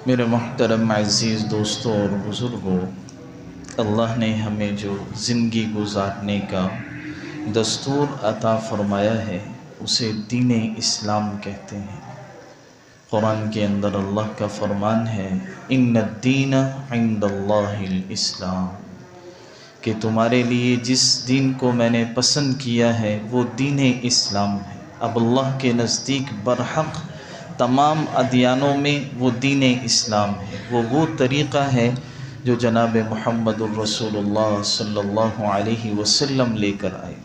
میرے محترم عزیز دوستوں اور بزرگوں، اللہ نے ہمیں جو زندگی گزارنے کا دستور عطا فرمایا ہے اسے دین اسلام کہتے ہیں۔ قرآن کے اندر اللہ کا فرمان ہے، ان الدین عند اللہ الاسلام، کہ تمہارے لیے جس دین کو میں نے پسند کیا ہے وہ دین اسلام ہے۔ اب اللہ کے نزدیک برحق تمام ادیانوں میں وہ دین اسلام ہے، وہ طریقہ ہے جو جناب محمد الرسول اللہ صلی اللہ علیہ وسلم لے کر آئے۔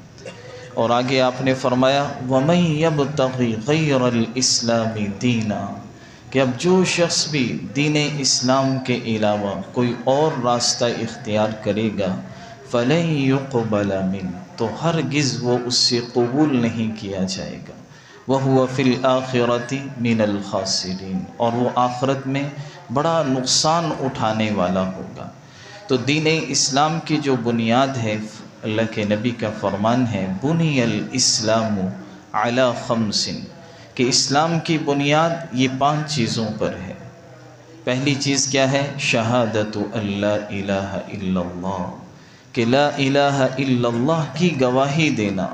اور آگے آپ نے فرمایا وَمَن يَبْتَغِ غَيْرَ الْإِسْلَامِ دِينًا، کہ اب جو شخص بھی دین اسلام کے علاوہ کوئی اور راستہ اختیار کرے گا فَلَن يُقْبَلَ مِنْهُ، تو ہرگز وہ اس سے قبول نہیں کیا جائے گا۔ وَهُوَ فِي الْآخِرَةِ مِنَ الْخَاسِرِينَ، اور وہ آخرت میں بڑا نقصان اٹھانے والا ہوگا۔ تو دین اسلام کی جو بنیاد ہے، اللہ کے نبی کا فرمان ہے بنی الاسلام علی خمس، کہ اسلام کی بنیاد یہ 5 چیزوں پر ہے۔ پہلی چیز کیا ہے؟ شہادت لا الہ الا اللہ، کہ لا الہ الا اللہ کی گواہی دینا،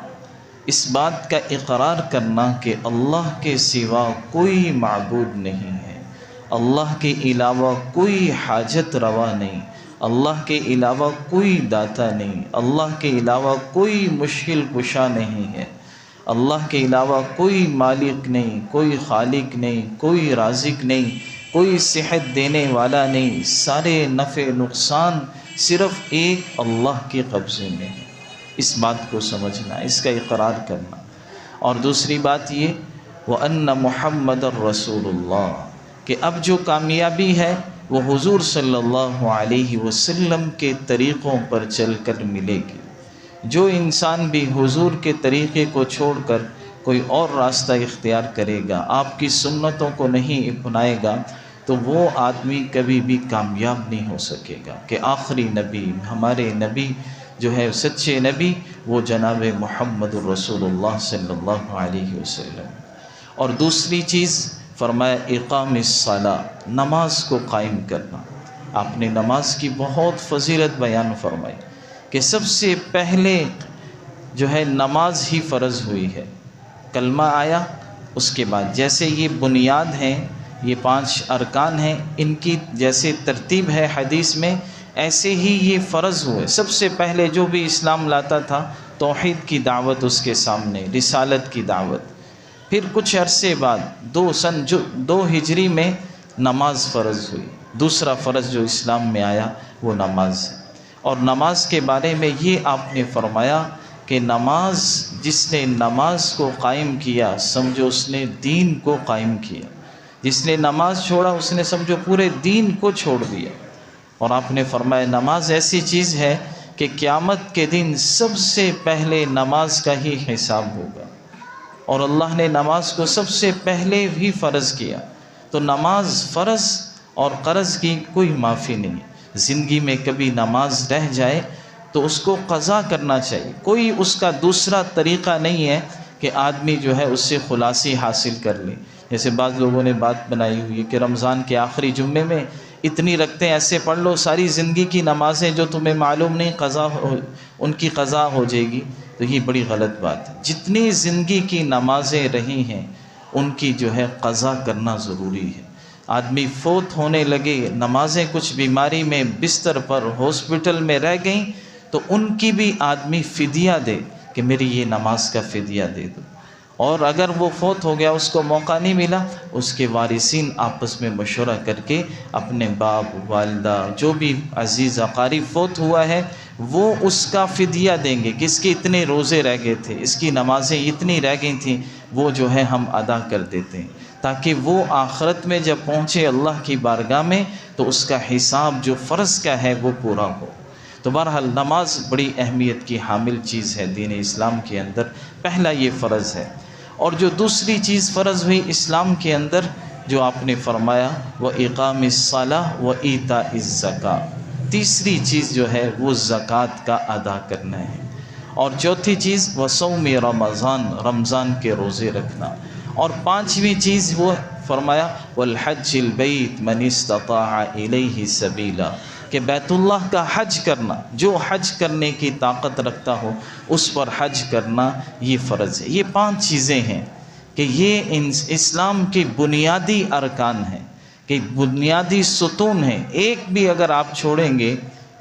اس بات کا اقرار کرنا کہ اللہ کے سوا کوئی معبود نہیں ہے، اللہ کے علاوہ کوئی حاجت روا نہیں، اللہ کے علاوہ کوئی داتا نہیں، اللہ کے علاوہ کوئی مشکل کشا نہیں ہے، اللہ کے علاوہ کوئی مالک نہیں، کوئی خالق نہیں، کوئی رازق نہیں، کوئی صحت دینے والا نہیں، سارے نفع نقصان صرف ایک اللہ کے قبضے میں ہے۔ اس بات کو سمجھنا، اس کا اقرار کرنا۔ اور دوسری بات یہ وَأَنَّ مُحَمَّدَ الرَّسُولُ اللَّهِ، کہ اب جو کامیابی ہے وہ حضور صلی اللہ علیہ وسلم کے طریقوں پر چل کر ملے گی۔ جو انسان بھی حضور کے طریقے کو چھوڑ کر کوئی اور راستہ اختیار کرے گا، آپ کی سنتوں کو نہیں اپنائے گا، تو وہ آدمی کبھی بھی کامیاب نہیں ہو سکے گا۔ کہ آخری نبی، ہمارے نبی جو ہے سچے نبی، وہ جناب محمد الرسول اللہ صلی اللہ علیہ وسلم۔ اور دوسری چیز فرمایا اقام الصلاۃ، نماز کو قائم کرنا۔ آپ نے نماز کی بہت فضیلت بیان فرمائی کہ سب سے پہلے جو ہے نماز ہی فرض ہوئی ہے، کلمہ آیا، اس کے بعد جیسے یہ بنیاد ہیں، یہ 5 ارکان ہیں، ان کی جیسے ترتیب ہے حدیث میں، ایسے ہی یہ فرض ہوئے۔ سب سے پہلے جو بھی اسلام لاتا تھا توحید کی دعوت اس کے سامنے، رسالت کی دعوت۔ پھر کچھ عرصے بعد 2 ہجری میں نماز فرض ہوئی۔ دوسرا فرض جو اسلام میں آیا وہ نماز ہے۔ اور نماز کے بارے میں یہ آپ نے فرمایا کہ نماز، جس نے نماز کو قائم کیا سمجھو اس نے دین کو قائم کیا، جس نے نماز چھوڑا اس نے سمجھو پورے دین کو چھوڑ دیا۔ اور آپ نے فرمایا نماز ایسی چیز ہے کہ قیامت کے دن سب سے پہلے نماز کا ہی حساب ہوگا، اور اللہ نے نماز کو سب سے پہلے بھی فرض کیا۔ تو نماز فرض اور قرض کی کوئی معافی نہیں۔ زندگی میں کبھی نماز رہ جائے تو اس کو قضا کرنا چاہیے، کوئی اس کا دوسرا طریقہ نہیں ہے کہ آدمی جو ہے اس سے خلاصی حاصل کر لے۔ جیسے بعض لوگوں نے بات بنائی ہوئی ہے کہ رمضان کے آخری جمعے میں اتنی رکعتیں ایسے پڑھ لو، ساری زندگی کی نمازیں جو تمہیں معلوم نہیں ان کی قضا ہو جائے گی، تو یہ بڑی غلط بات ہے۔ جتنی زندگی کی نمازیں رہی ہیں ان کی جو ہے قضا کرنا ضروری ہے۔ آدمی فوت ہونے لگے، نمازیں کچھ بیماری میں بستر پر ہاسپٹل میں رہ گئیں، تو ان کی بھی آدمی فدیہ دے کہ میری یہ نماز کا فدیہ دے دو۔ اور اگر وہ فوت ہو گیا، اس کو موقع نہیں ملا، اس کے وارثین آپس میں مشورہ کر کے اپنے باپ، والدہ، جو بھی عزیز اقارب فوت ہوا ہے وہ اس کا فدیہ دیں گے کہ اس کے اتنے روزے رہ گئے تھے، اس کی نمازیں اتنی رہ گئی تھیں، وہ جو ہے ہم ادا کر دیتے ہیں، تاکہ وہ آخرت میں جب پہنچے اللہ کی بارگاہ میں تو اس کا حساب جو فرض کا ہے وہ پورا ہو۔ تو بہرحال نماز بڑی اہمیت کی حامل چیز ہے دین اسلام کے اندر، پہلا یہ فرض ہے۔ اور جو دوسری چیز فرض ہوئی اسلام کے اندر جو آپ نے فرمایا وَإِقَامِ الصَّلَاةِ وَإِيتَاءِ الزَّكَاةِ، تیسری چیز جو ہے وہ زکوٰۃ کا ادا کرنا ہے۔ اور چوتھی چیز وَصَوْمِ رمضان، رمضان کے روزے رکھنا۔ اور 5ویں چیز وہ فرمایا والحج البیت من استطاع الیہ سبیلا، کہ بیت اللہ کا حج کرنا، جو حج کرنے کی طاقت رکھتا ہو اس پر حج کرنا یہ فرض ہے۔ یہ 5 چیزیں ہیں کہ یہ اسلام کی بنیادی ارکان ہیں، کہ بنیادی ستون ہیں۔ ایک بھی اگر آپ چھوڑیں گے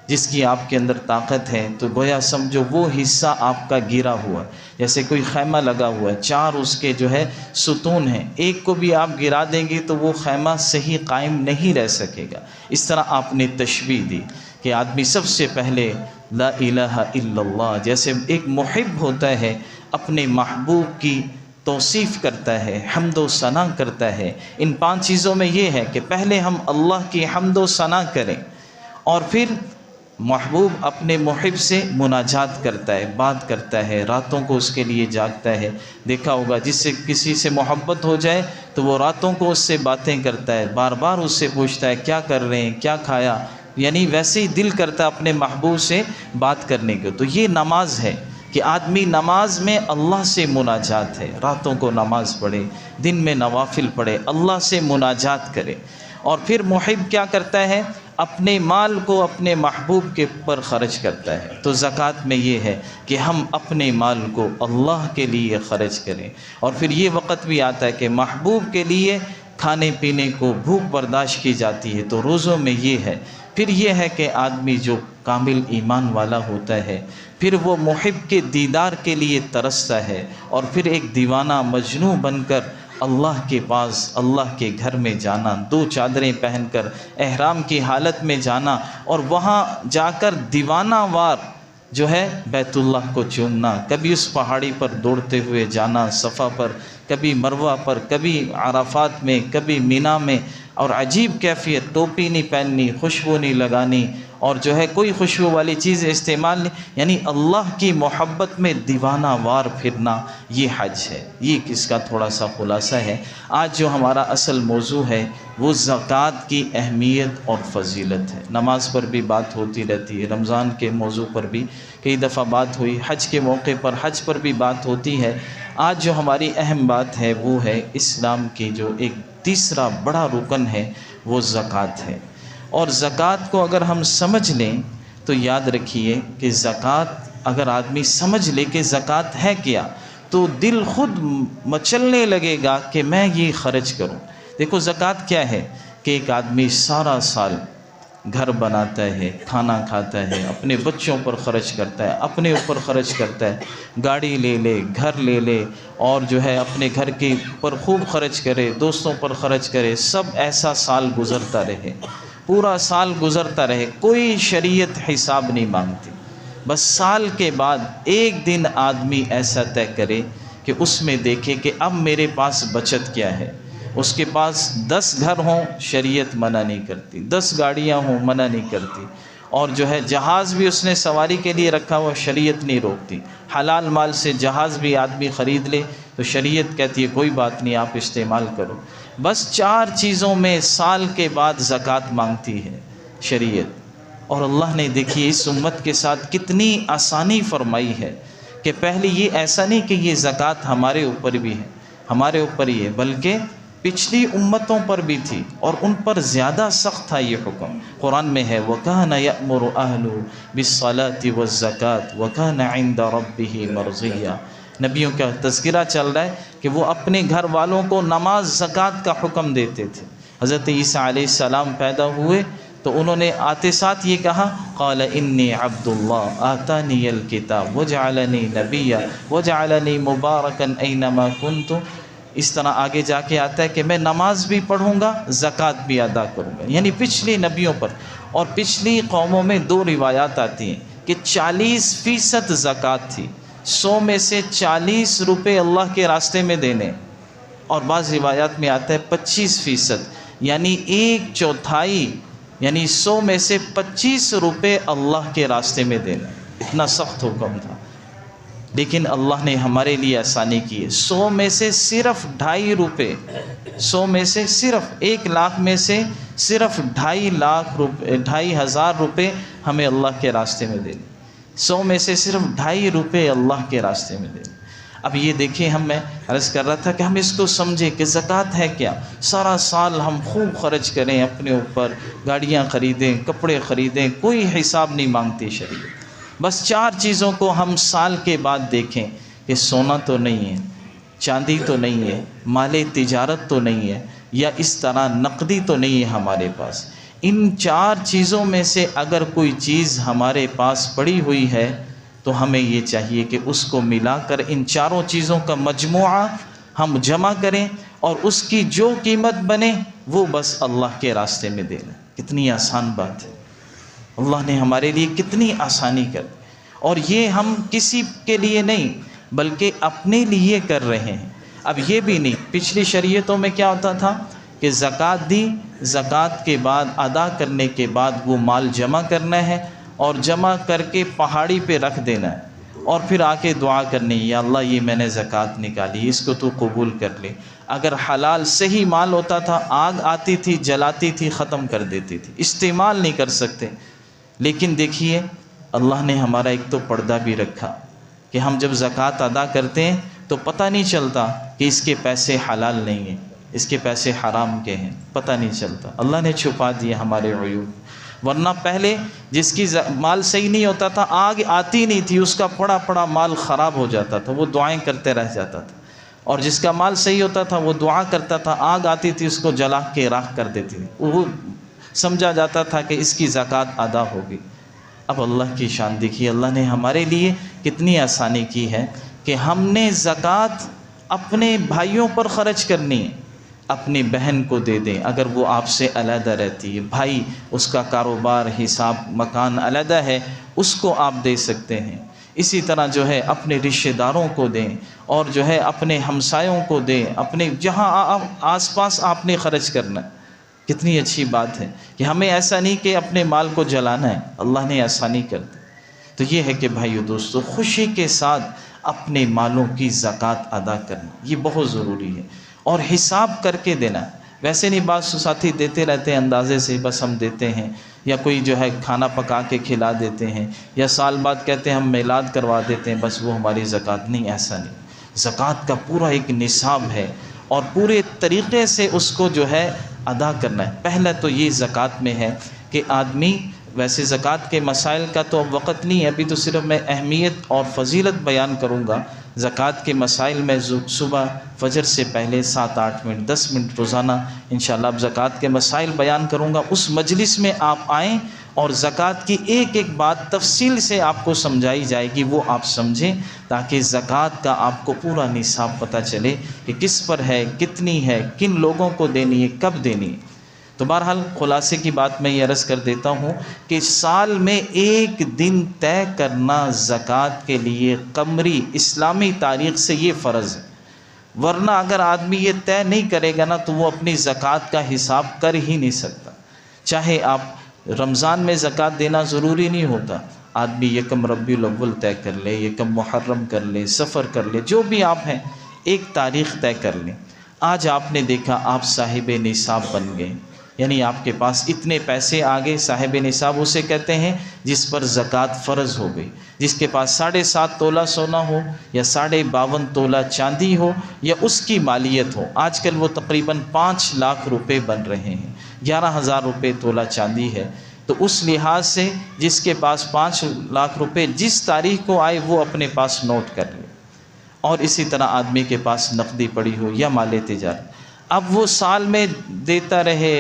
جس کی آپ کے اندر طاقت ہے تو گویا سمجھو وہ حصہ آپ کا گرا ہوا ہے۔ جیسے کوئی خیمہ لگا ہوا ہے، 4 اس کے جو ہے ستون ہیں، ایک کو بھی آپ گرا دیں گے تو وہ خیمہ صحیح قائم نہیں رہ سکے گا۔ اس طرح آپ نے تشبیہ دی کہ آدمی سب سے پہلے لا الہ الا اللہ، جیسے ایک محب ہوتا ہے اپنے محبوب کی توصیف کرتا ہے، حمد و ثنا کرتا ہے، ان 5 چیزوں میں یہ ہے کہ پہلے ہم اللہ کی حمد و ثنا کریں، اور پھر محبوب اپنے محب سے مناجات کرتا ہے، بات کرتا ہے، راتوں کو اس کے لیے جاگتا ہے۔ دیکھا ہوگا جس سے کسی سے محبت ہو جائے تو وہ راتوں کو اس سے باتیں کرتا ہے، بار بار اس سے پوچھتا ہے کیا کر رہے ہیں، کیا کھایا، یعنی ویسے ہی دل کرتا ہے اپنے محبوب سے بات کرنے کو۔ تو یہ نماز ہے کہ آدمی نماز میں اللہ سے مناجات ہے، راتوں کو نماز پڑھے، دن میں نوافل پڑھے، اللہ سے مناجات کرے۔ اور پھر محب کیا کرتا ہے؟ اپنے مال کو اپنے محبوب کے پر خرچ کرتا ہے۔ تو زکوٰۃ میں یہ ہے کہ ہم اپنے مال کو اللہ کے لیے خرچ کریں۔ اور پھر یہ وقت بھی آتا ہے کہ محبوب کے لیے کھانے پینے کو بھوک برداشت کی جاتی ہے، تو روزوں میں یہ ہے۔ پھر یہ ہے کہ آدمی جو کامل ایمان والا ہوتا ہے پھر وہ محب کے دیدار کے لیے ترستا ہے، اور پھر ایک دیوانہ مجنوں بن کر اللہ کے پاس، اللہ کے گھر میں جانا، 2 چادریں پہن کر احرام کی حالت میں جانا، اور وہاں جا کر دیوانہ وار جو ہے بیت اللہ کو چومنا، کبھی اس پہاڑی پر دوڑتے ہوئے جانا صفا پر، کبھی مروہ پر، کبھی عرفات میں، کبھی مینا میں، اور عجیب کیفیت، ٹوپی نہیں پہننی، خوشبو نہیں لگانی، اور جو ہے کوئی خوشبو والی چیز استعمال نہیں، یعنی اللہ کی محبت میں دیوانہ وار پھرنا، یہ حج ہے۔ یہ اس کا تھوڑا سا خلاصہ ہے۔ آج جو ہمارا اصل موضوع ہے وہ زکوٰۃ کی اہمیت اور فضیلت ہے۔ نماز پر بھی بات ہوتی رہتی ہے، رمضان کے موضوع پر بھی کئی دفعہ بات ہوئی، حج کے موقع پر حج پر بھی بات ہوتی ہے۔ آج جو ہماری اہم بات ہے وہ ہے اسلام کی جو ایک تیسرا بڑا رکن ہے وہ زکوٰۃ ہے۔ اور زکوٰۃ کو اگر ہم سمجھ لیں تو یاد رکھیے کہ زکوٰۃ اگر آدمی سمجھ لے کہ زکوٰۃ ہے کیا تو دل خود مچلنے لگے گا کہ میں یہ خرچ کروں۔ دیکھو زکوٰۃ کیا ہے کہ ایک آدمی سارا سال گھر بناتا ہے، کھانا کھاتا ہے، اپنے بچوں پر خرچ کرتا ہے، اپنے اوپر خرچ کرتا ہے، گاڑی لے لے، گھر لے لے، اور جو ہے اپنے گھر کے پر خوب خرچ کرے، دوستوں پر خرچ کرے، سب ایسا سال گزرتا رہے، پورا سال گزرتا رہے، کوئی شریعت حساب نہیں مانگتی۔ بس سال کے بعد ایک دن آدمی ایسا طے کرے کہ اس میں دیکھے کہ اب میرے پاس بچت کیا ہے۔ اس کے پاس 10 گھر ہوں شریعت منع نہیں کرتی، 10 گاڑیاں ہوں منع نہیں کرتی، اور جو ہے جہاز بھی اس نے سواری کے لیے رکھا ہوا شریعت نہیں روکتی۔ حلال مال سے جہاز بھی آدمی خرید لے تو شریعت کہتی ہے کوئی بات نہیں، آپ استعمال کرو۔ بس 4 چیزوں میں سال کے بعد زکوٰۃ مانگتی ہے شریعت۔ اور اللہ نے دیکھیے اس امت کے ساتھ کتنی آسانی فرمائی ہے کہ پہلے یہ ایسا نہیں کہ یہ زکوٰۃ ہمارے اوپر بھی ہے، ہمارے اوپر ہی ہے، بلکہ پچھلی امتوں پر بھی تھی، اور ان پر زیادہ سخت تھا یہ حکم۔ قرآن میں ہے وَكَانَ يَأْمُرُ أَهْلُهُ بِالصَّلَاةِ وَالزَّكَاةِ وَكَانَ عِندَ رَبِّهِ مَرْضِيًّا۔ نبیوں کا تذکرہ چل رہا ہے کہ وہ اپنے گھر والوں کو نماز زکوٰۃ کا حکم دیتے تھے۔ حضرت عیسیٰ علیہ السلام پیدا ہوئے تو انہوں نے آتے ساتھ یہ کہا قال انی عبد اللہ آتانی الکتاب وجعلنی نبیا وجعلنی مبارکا اینما کنت۔ اس طرح آگے جا کے آتا ہے کہ میں نماز بھی پڑھوں گا، زکوٰۃ بھی ادا کروں گا، یعنی پچھلی نبیوں پر۔ اور پچھلی قوموں میں 2 روایات آتی ہیں کہ 40% زکوٰۃ تھی، 100 میں سے 40 روپے اللہ کے راستے میں دینے، اور بعض روایات میں آتا ہے 25%، یعنی 1/4، یعنی 100 میں سے 25 روپے اللہ کے راستے میں دینا۔ اتنا سخت حکم تھا، لیکن اللہ نے ہمارے لیے آسانی کی ہے۔ 100 میں سے صرف 2.5 روپے، 100 میں سے صرف 1 لاکھ میں سے صرف 2.5 روپے ہمیں اللہ کے راستے میں دینے، 100 میں سے صرف 2.5 روپے اللہ کے راستے میں دینے۔ اب یہ دیکھیں، میں عرض کر رہا تھا کہ ہم اس کو سمجھیں کہ زکوٰۃ ہے کیا. سارا سال ہم خوب خرچ کریں اپنے اوپر، گاڑیاں خریدیں، کپڑے خریدیں، کوئی حساب نہیں مانگتی شریعت. بس 4 چیزوں کو ہم سال کے بعد دیکھیں کہ سونا تو نہیں ہے، چاندی تو نہیں ہے، مال تجارت تو نہیں ہے، یا اس طرح نقدی تو نہیں ہے ہمارے پاس. ان 4 چیزوں میں سے اگر کوئی چیز ہمارے پاس پڑی ہوئی ہے تو ہمیں یہ چاہیے کہ اس کو ملا کر ان 4 چیزوں کا مجموعہ ہم جمع کریں، اور اس کی جو قیمت بنے وہ بس اللہ کے راستے میں دینا. کتنی آسان بات ہے، اللہ نے ہمارے لیے کتنی آسانی کر دی. اور یہ ہم کسی کے لیے نہیں بلکہ اپنے لیے کر رہے ہیں. اب یہ بھی نہیں، پچھلی شریعتوں میں کیا ہوتا تھا کہ زکوٰۃ دی، زکوٰۃ کے بعد ادا کرنے کے بعد وہ مال جمع کرنا ہے، اور جمع کر کے پہاڑی پہ رکھ دینا ہے، اور پھر آ کے دعا کرنی، یا اللہ یہ میں نے زکوٰۃ نکالی، اس کو تو قبول کر لے. اگر حلال صحیح مال ہوتا تھا، آگ آتی تھی جلاتی تھی، ختم کر دیتی تھی، استعمال نہیں کر سکتے. لیکن دیکھیے اللہ نے ہمارا ایک تو پردہ بھی رکھا کہ ہم جب زکوٰۃ ادا کرتے ہیں تو پتہ نہیں چلتا کہ اس کے پیسے حلال نہیں ہیں، اس کے پیسے حرام کے ہیں، پتہ نہیں چلتا. اللہ نے چھپا دیا ہمارے عیوب. ورنہ پہلے جس کی مال صحیح نہیں ہوتا تھا، آگ آتی نہیں تھی، اس کا پڑا پڑا مال خراب ہو جاتا تھا، وہ دعائیں کرتے رہ جاتا تھا. اور جس کا مال صحیح ہوتا تھا وہ دعا کرتا تھا، آگ آتی تھی اس کو جلا کے راکھ کر دیتی تھی، وہ سمجھا جاتا تھا کہ اس کی زکوٰۃ ادا ہوگی. اب اللہ کی شان دیکھیے، اللہ نے ہمارے لیے کتنی آسانی کی ہے کہ ہم نے زکوٰۃ اپنے بھائیوں پر خرچ کرنی ہے. اپنی بہن کو دے دیں اگر وہ آپ سے علیحدہ رہتی ہے، بھائی اس کا کاروبار حساب مکان علیحدہ ہے، اس کو آپ دے سکتے ہیں. اسی طرح جو ہے اپنے رشتہ داروں کو دیں، اور جو ہے اپنے ہمسایوں کو دیں، اپنے جہاں آس پاس آپ نے خرچ کرنا ہے. کتنی اچھی بات ہے کہ ہمیں ایسا نہیں کہ اپنے مال کو جلانا ہے، اللہ نے آسانی کر دی. تو یہ ہے کہ بھائیو دوستو، خوشی کے ساتھ اپنے مالوں کی زکوٰۃ ادا کرنا یہ بہت ضروری ہے، اور حساب کر کے دینا. ویسے نہیں، بعض ساتھی دیتے رہتے ہیں اندازے سے، بس ہم دیتے ہیں، یا کوئی جو ہے کھانا پکا کے کھلا دیتے ہیں، یا سال بعد کہتے ہیں ہم میلاد کروا دیتے ہیں، بس وہ ہماری زکوٰۃ نہیں. ایسا نہیں، زکوٰۃ کا پورا ایک نصاب ہے، اور پورے طریقے سے اس کو جو ہے ادا کرنا ہے. پہلا تو یہ زکوٰۃ میں ہے کہ آدمی، ویسے زکوٰۃ کے مسائل کا تو اب وقت نہیں ہے، ابھی تو صرف میں اہمیت اور فضیلت بیان کروں گا. زکوٰۃ کے مسائل میں صبح فجر سے پہلے 7-8 منٹ 10 منٹ روزانہ انشاءاللہ اب زکوٰۃ کے مسائل بیان کروں گا. اس مجلس میں آپ آئیں اور زکوٰۃ کی ایک ایک بات تفصیل سے آپ کو سمجھائی جائے گی، وہ آپ سمجھیں، تاکہ زکوٰۃ کا آپ کو پورا نصاب پتہ چلے کہ کس پر ہے، کتنی ہے، کن لوگوں کو دینی ہے، کب دینی ہے. تو بہرحال خلاصے کی بات میں یہ عرض کر دیتا ہوں کہ سال میں ایک دن طے کرنا زکوٰۃ کے لیے قمری اسلامی تاریخ سے یہ فرض ہے. ورنہ اگر آدمی یہ طے نہیں کرے گا نا تو وہ اپنی زکوٰۃ کا حساب کر ہی نہیں سکتا. چاہے آپ رمضان میں زکوٰۃ دینا ضروری نہیں ہوتا، آدمی یکم ربیع الاول طے کر لے، یکم محرم کر لے، سفر کر لے، جو بھی آپ ہیں ایک تاریخ طے کر لیں. آج آپ نے دیکھا آپ صاحب نصاب بن گئے، یعنی آپ کے پاس اتنے پیسے آ گئے. صاحب نصاب اسے کہتے ہیں جس پر زکوٰۃ فرض ہو گئی، جس کے پاس 7.5 تولہ سونا ہو، یا 52.5 تولہ چاندی ہو، یا اس کی مالیت ہو. آج کل وہ تقریباً 5 لاکھ روپے بن رہے ہیں، 11,000 روپے تولہ چاندی ہے. تو اس لحاظ سے جس کے پاس 5 لاکھ روپے جس تاریخ کو آئے وہ اپنے پاس نوٹ کر لے. اور اسی طرح آدمی کے پاس نقدی پڑی ہو یا مال تجارت، اب وہ سال میں دیتا رہے،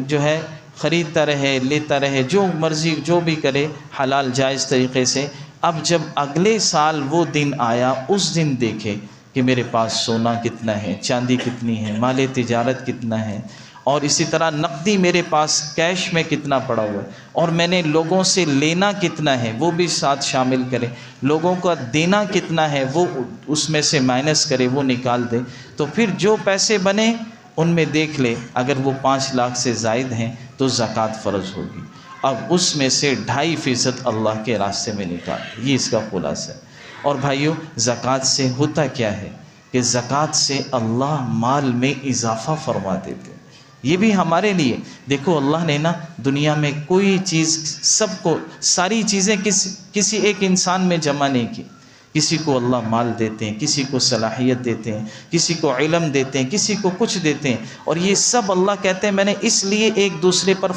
جو ہے خریدتا رہے، لیتا رہے، جو مرضی جو بھی کرے حلال جائز طریقے سے. اب جب اگلے سال وہ دن آیا، اس دن دیکھے کہ میرے پاس سونا کتنا ہے، چاندی کتنی ہے، مال تجارت کتنا ہے، اور اسی طرح نقدی میرے پاس کیش میں کتنا پڑا ہوا ہے، اور میں نے لوگوں سے لینا کتنا ہے وہ بھی ساتھ شامل کرے، لوگوں کا دینا کتنا ہے وہ اس میں سے مائنس کرے، وہ نکال دے. تو پھر جو پیسے بنے ان میں دیکھ لے، اگر وہ 5 لاکھ سے زائد ہیں تو زکوٰۃ فرض ہوگی. اب اس میں سے 2.5% اللہ کے راستے میں نکال. یہ اس کا خلاصہ ہے. اور بھائیو، زکوٰۃ سے ہوتا کیا ہے کہ زکوٰۃ سے اللہ مال میں اضافہ فرما دیتے. یہ بھی ہمارے لیے دیکھو، اللہ نے نا دنیا میں کوئی چیز سب کو، ساری چیزیں کسی ایک انسان میں جمع نہیں کی. کسی کو اللہ مال دیتے ہیں، کسی کو صلاحیت دیتے ہیں، کسی کو علم دیتے ہیں، کسی کو کچھ دیتے ہیں، اور یہ سب اللہ کہتے ہیں میں نے اس لیے ایک دوسرے پر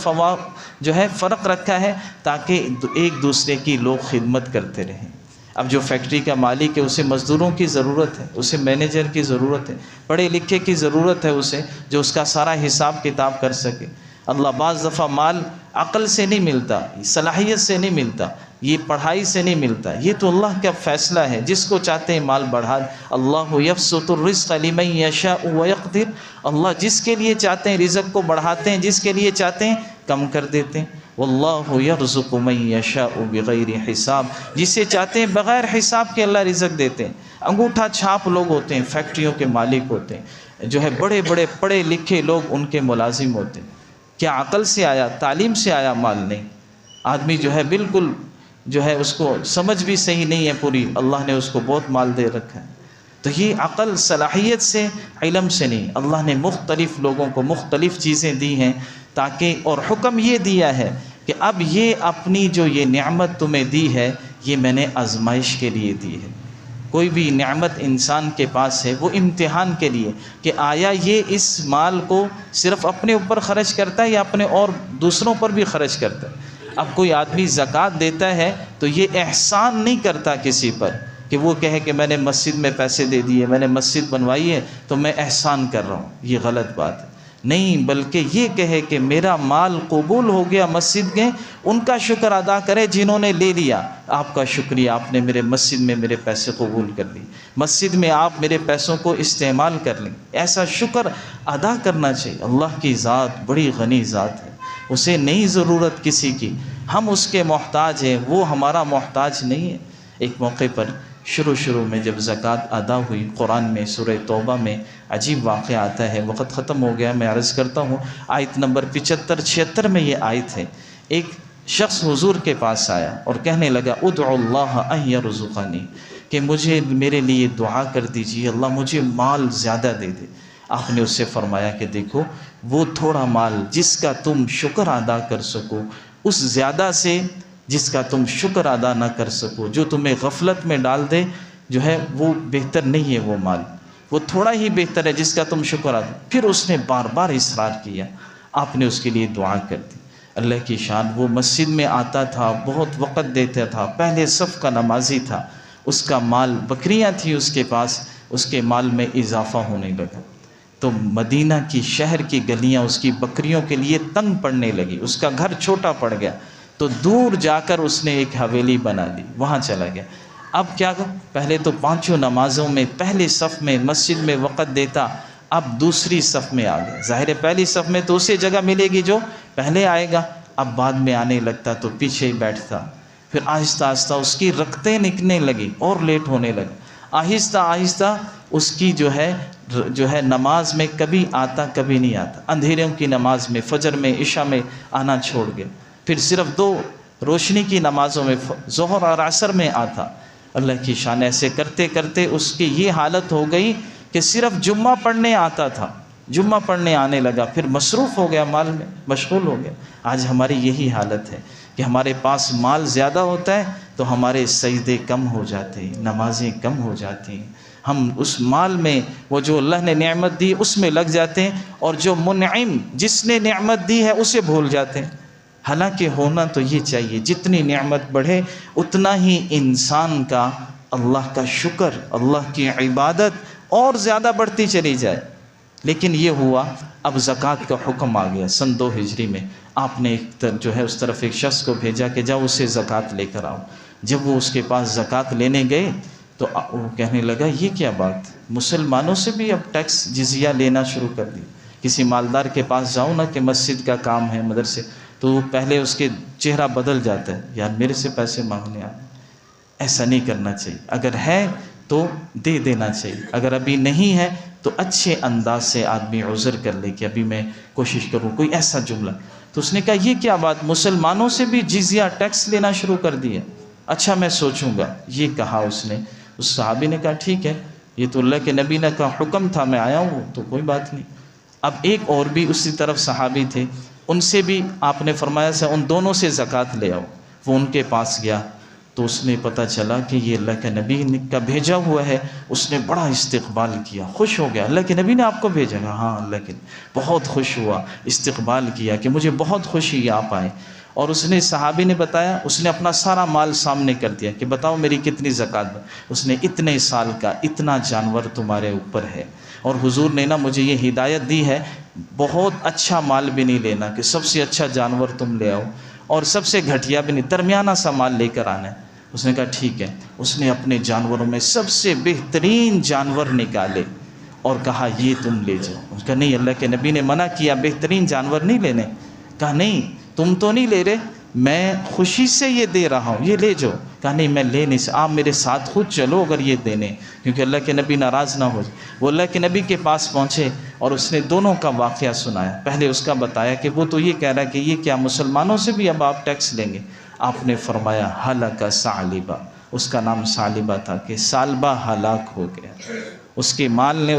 فرق رکھا ہے تاکہ ایک دوسرے کی لوگ خدمت کرتے رہیں۔ اب جو فیکٹری کا مالک ہے اسے مزدوروں کی ضرورت ہے، اسے مینیجر کی ضرورت ہے، پڑھے لکھے کی ضرورت ہے اسے، جو اس کا سارا حساب کتاب کر سکے۔ اللہ بعض دفعہ مال عقل سے نہیں ملتا، صلاحیت سے نہیں ملتا، یہ پڑھائی سے نہیں ملتا، یہ تو اللہ کا فیصلہ ہے، جس کو چاہتے ہیں مال بڑھا۔ اللہ یبسط الرزق لمن یشاء ویقدر، اللہ جس کے لیے چاہتے ہیں رزق کو بڑھاتے ہیں، جس کے لیے چاہتے ہیں کم کر دیتے ہیں۔ واللہ یرزق من یشاء بغیر حساب، جسے چاہتے ہیں بغیر حساب کے اللہ رزق دیتے ہیں۔ انگوٹھا چھاپ لوگ ہوتے ہیں، فیکٹریوں کے مالک ہوتے ہیں، جو ہے بڑے بڑے پڑھے لکھے لوگ ان کے ملازم ہوتے ہیں۔ کیا عقل سے آیا، تعلیم سے آیا مال؟ نہیں۔ آدمی جو ہے بالکل جو ہے اس کو سمجھ بھی صحیح نہیں ہے پوری، اللہ نے اس کو بہت مال دے رکھا ہے۔ تو یہ عقل صلاحیت سے، علم سے نہیں، اللہ نے مختلف لوگوں کو مختلف چیزیں دی ہیں تاکہ، اور حکم یہ دیا ہے کہ اب یہ اپنی جو یہ نعمت تمہیں دی ہے یہ میں نے آزمائش کے لیے دی ہے۔ کوئی بھی نعمت انسان کے پاس ہے وہ امتحان کے لیے، کہ آیا یہ اس مال کو صرف اپنے اوپر خرچ کرتا ہے یا اپنے اور دوسروں پر بھی خرچ کرتا ہے۔ اب کوئی آدمی زکوٰۃ دیتا ہے تو یہ احسان نہیں کرتا کسی پر کہ وہ کہے کہ میں نے مسجد میں پیسے دے دیے، میں نے مسجد بنوائی ہے تو میں احسان کر رہا ہوں، یہ غلط بات ہے۔ نہیں، بلکہ یہ کہے کہ میرا مال قبول ہو گیا مسجد کے، ان کا شکر ادا کرے جنہوں نے لے لیا، آپ کا شکریہ، آپ نے میرے مسجد میں میرے پیسے قبول کر لی، مسجد میں آپ میرے پیسوں کو استعمال کر لیں، ایسا شکر ادا کرنا چاہیے۔ اللہ کی ذات بڑی غنی ذات ہے، اسے نہیں ضرورت کسی کی، ہم اس کے محتاج ہیں، وہ ہمارا محتاج نہیں ہے۔ ایک موقع پر شروع میں جب زکوٰۃ ادا ہوئی، قرآن میں سورہ توبہ میں عجیب واقعہ آتا ہے، وقت ختم ہو گیا، میں عرض کرتا ہوں، آیت نمبر 75-76 میں یہ آیت ہے۔ ایک شخص حضور کے پاس آیا اور کہنے لگا ادعو اللہ ان یرزقنی، کہ مجھے میرے لیے دعا کر دیجیے، اللہ مجھے مال زیادہ دے دے۔ آپ نے اس سے فرمایا کہ دیکھو، وہ تھوڑا مال جس کا تم شکر ادا کر سکو، اس زیادہ سے جس کا تم شکر ادا نہ کر سکو، جو تمہیں غفلت میں ڈال دے، جو ہے وہ بہتر نہیں ہے وہ مال، وہ تھوڑا ہی بہتر ہے جس کا تم شکر ادا۔ پھر اس نے بار بار اصرار کیا، آپ نے اس کے لیے دعا کر دی۔ اللہ کی شان، وہ مسجد میں آتا تھا، بہت وقت دیتا تھا، پہلے صف کا نمازی تھا، اس کا مال، بکریاں تھیں اس کے پاس، اس کے مال میں اضافہ ہونے لگا، تو مدینہ کی شہر کی گلیاں اس کی بکریوں کے لیے تنگ پڑنے لگی، اس کا گھر چھوٹا پڑ گیا، تو دور جا کر اس نے ایک حویلی بنا لی، وہاں چلا گیا۔ اب کیا، پہلے تو 5 نمازوں میں پہلے صف میں مسجد میں وقت دیتا، اب دوسری صف میں آ گیا۔ ظاہر ہے پہلی صف میں تو اسے جگہ ملے گی جو پہلے آئے گا، اب بعد میں آنے لگتا تو پیچھے ہی بیٹھتا، پھر آہستہ آہستہ اس کی رکعتیں نکلنے لگی اور لیٹ ہونے لگا، آہستہ آہستہ اس کی جو ہے نماز میں کبھی آتا کبھی نہیں آتا، اندھیروں کی نماز میں، فجر میں، عشاء میں آنا چھوڑ گیا، پھر صرف 2 روشنی کی نمازوں میں، ظہر اور عصر میں آتا۔ اللہ کی شان، ایسے کرتے کرتے اس کی یہ حالت ہو گئی کہ صرف جمعہ پڑھنے آتا تھا، جمعہ پڑھنے آنے لگا، پھر مصروف ہو گیا، مال میں مشغول ہو گیا۔ آج ہماری یہی حالت ہے کہ ہمارے پاس مال زیادہ ہوتا ہے تو ہمارے سجدے کم ہو جاتے ہیں، نمازیں کم ہو جاتی ہیں، ہم اس مال میں، وہ جو اللہ نے نعمت دی اس میں لگ جاتے ہیں، اور جو منعم جس نے نعمت دی ہے اسے بھول جاتے ہیں۔ حالانکہ ہونا تو یہ چاہیے، جتنی نعمت بڑھے اتنا ہی انسان کا اللہ کا شکر، اللہ کی عبادت اور زیادہ بڑھتی چلی جائے۔ لیکن یہ ہوا، اب زکوٰۃ کا حکم آ گیا سن 2 ہجری میں، آپ نے اس طرف ایک شخص کو بھیجا کہ جاؤ اسے زکوٰۃ لے کر آؤ۔ جب وہ اس کے پاس زکوٰۃ لینے گئے تو وہ کہنے لگا یہ کیا بات، مسلمانوں سے بھی اب ٹیکس جزیہ لینا شروع کر دی۔ کسی مالدار کے پاس جاؤ نا کہ مسجد کا کام ہے، مدرسے، تو پہلے اس کے چہرہ بدل جاتا ہے، یار میرے سے پیسے مانگنے آئے۔ ایسا نہیں کرنا چاہیے، اگر ہے تو دے دینا چاہیے، اگر ابھی نہیں ہے تو اچھے انداز سے آدمی عذر کر لے کہ ابھی میں کوشش کروں، کوئی ایسا جملہ۔ تو اس نے کہا یہ کیا بات، مسلمانوں سے بھی جزیہ ٹیکس لینا شروع کر دیا؟ اچھا میں سوچوں گا، یہ کہا اس نے۔ اس صحابی نے کہا ٹھیک ہے، یہ تو اللہ کے نبی نے کا حکم تھا، میں آیا ہوں تو کوئی بات نہیں۔ اب ایک اور بھی اسی طرف صحابی تھے، ان سے بھی آپ نے فرمایا ان دونوں سے زکوٰۃ لے آؤ۔ وہ ان کے پاس گیا تو اس نے پتہ چلا کہ یہ اللہ کے نبی کا بھیجا ہوا ہے. اس نے بڑا استقبال کیا، خوش ہو گیا. اللہ کے نبی نے آپ کو بھیجا؟ ہاں اللہ کے. بہت خوش ہوا، استقبال کیا کہ مجھے بہت خوشی آپ آئے. اور اس نے صحابی نے بتایا، اس نے اپنا سارا مال سامنے کر دیا کہ بتاؤ میری کتنی زکوٰۃ. اس نے اتنے سال کا اتنا جانور تمہارے اوپر ہے، اور حضور نے نا مجھے یہ ہدایت دی ہے بہت اچھا مال بھی نہیں لینا، کہ سب سے اچھا جانور تم لے آؤ اور سب سے گھٹیا بھی نہیں، درمیانہ سا مال لے کر آنا ہے. اس نے کہا ٹھیک ہے. اس نے اپنے جانوروں میں سب سے بہترین جانور نکالے اور کہا یہ تم لے جاؤ. اس کا نہیں، اللہ کے نبی نے منع کیا بہترین جانور نہیں لینے. کہا نہیں تم تو نہیں لے رہے، میں خوشی سے یہ دے رہا ہوں، یہ لے جاؤ. کہا نہیں میں لے نہیں، آپ میرے ساتھ خود چلو اگر یہ دینے، کیونکہ اللہ کے نبی ناراض نہ ہو. وہ اللہ کے نبی کے پاس پہنچے اور اس نے دونوں کا واقعہ سنایا. پہلے اس کا بتایا کہ وہ تو یہ کہہ رہا ہے کہ یہ کیا مسلمانوں سے بھی اب آپ ٹیکس لیں گے. آپ نے فرمایا ہلاک ثعلبہ، اس کا نام ثعلبہ تھا، کہ ثعلبہ ہلاک ہو گیا. اس کے مال نے